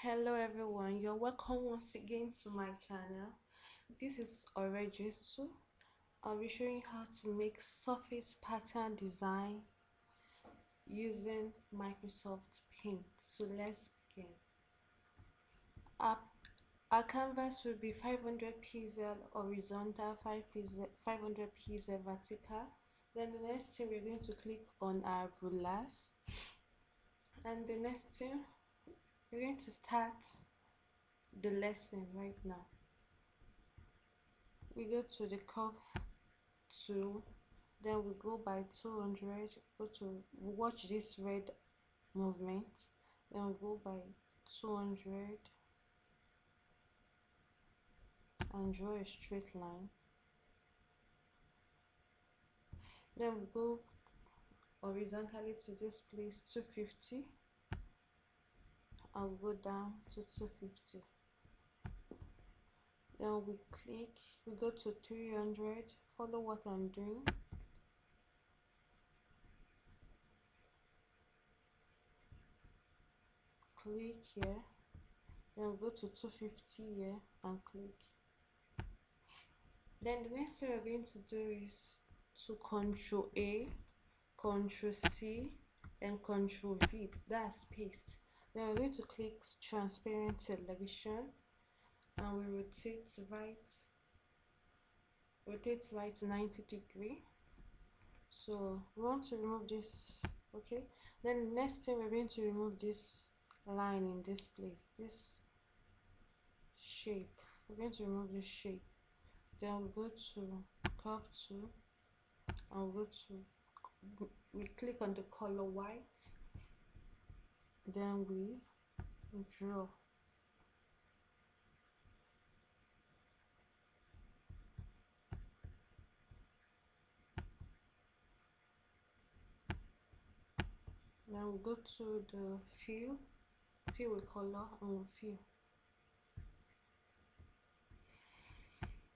Hello everyone, you're welcome once again to my channel. This is Orejesu. I'll be showing you how to make surface pattern design using Microsoft Paint. So let's begin. Our, our canvas will be 500 pixel horizontal, 500 pixel vertical. Then the next thing we're going to click on our rulers, and the next thing we're going to start the lesson right now. We go to the curve tool, then we go by 200, go to watch this red movement, then we go by 200 and draw a straight line. Then we go horizontally to this place 250 and we go down to 250. Then we click, we go to 300, follow what I'm doing. Click here, then we go to 250 here and click. Then the next thing we're going to do is to Control A, Control C, and Control V. That's paste. Then we're going to click transparent selection, and we rotate right 90 degree. So we want to remove this. Okay. Then the next thing we're going to remove this line in this place, this shape. We're going to remove this shape. Then we go to curve tool and we click on the color white, then we draw. Then we go to the fill with color, and we fill.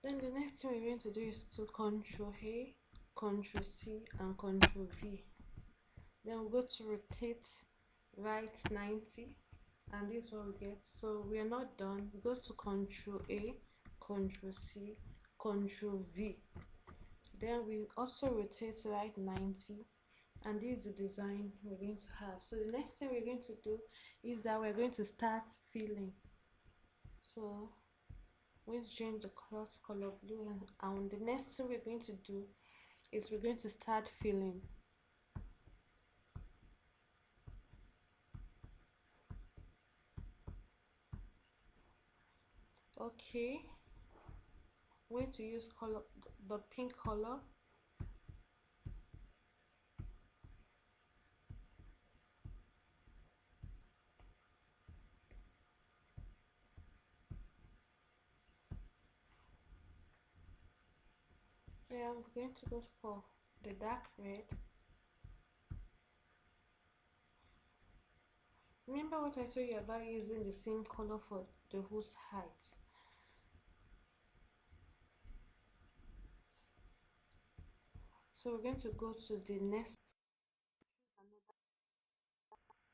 Then the next thing we're going to do is to Control A, Control C, and Control V. Then we go to rotate right 90, and this is what we get. So we are not done. We go to Control A, Control C, Control V. Then we also rotate right 90, and this is the design we're going to have. So the next thing we're going to do is that we're going to start filling. So we're going to change the color to color blue, and the next thing we're going to do is we're going to start filling. Okay, we're going to use the pink color. Yeah, I'm going to go for the dark red. Remember what I told you about using the same color for the hose height. So we're going to go to the next.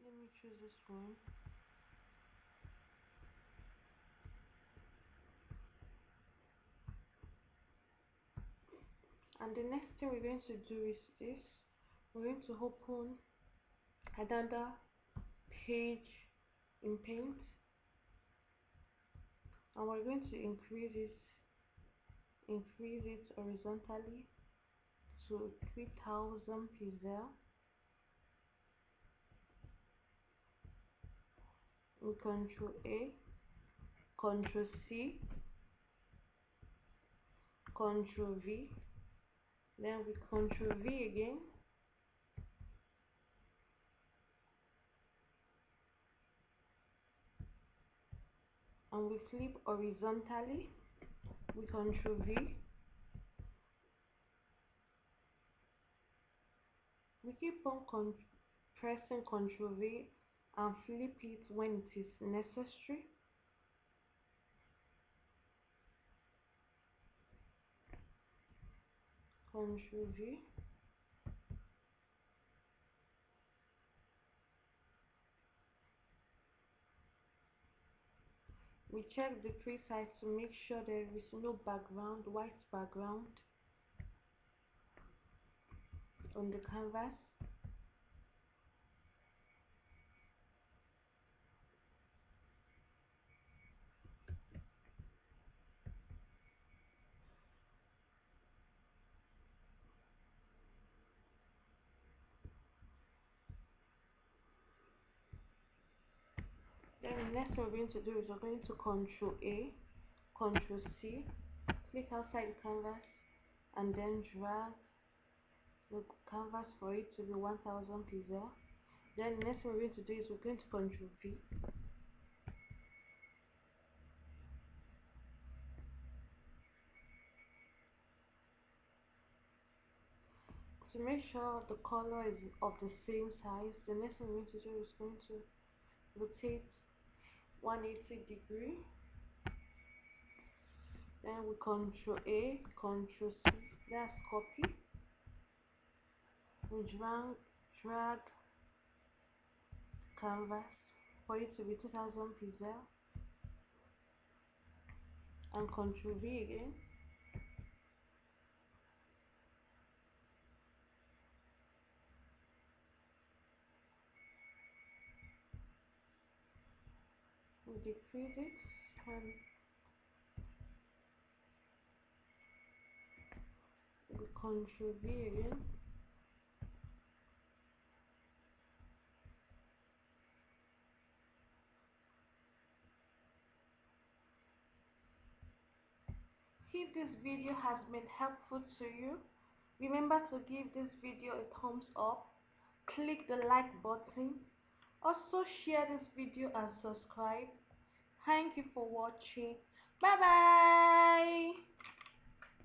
Let me choose this one. And the next thing we're going to do is this. We're going to open another page in Paint, and we're going to increase it horizontally to 3000 pixel. We Control A, Control C, Control V, then we Control V again, and we flip horizontally. We Control V. We keep on pressing Control V and flip it when it is necessary. Control V. We check the pre-size to make sure there is no background, white background on the canvas. Then the next thing we're going to do is we're going to Control A, Control C, click outside the canvas, and then drag the canvas for it to be 1000 pixel. Then the next thing we're going to do is we're going to Control V. To make sure the color is of the same size, the next thing we're going to do is going to rotate 180 degree. Then we Control A, Control C, that's copy. We drag canvas for it to be 2000 pixel and Control V again. We decrease it and we Control V again. If this video has been helpful to you, remember to give this video a thumbs up, click the like button, also share this video and subscribe. Thank you for watching. Bye bye.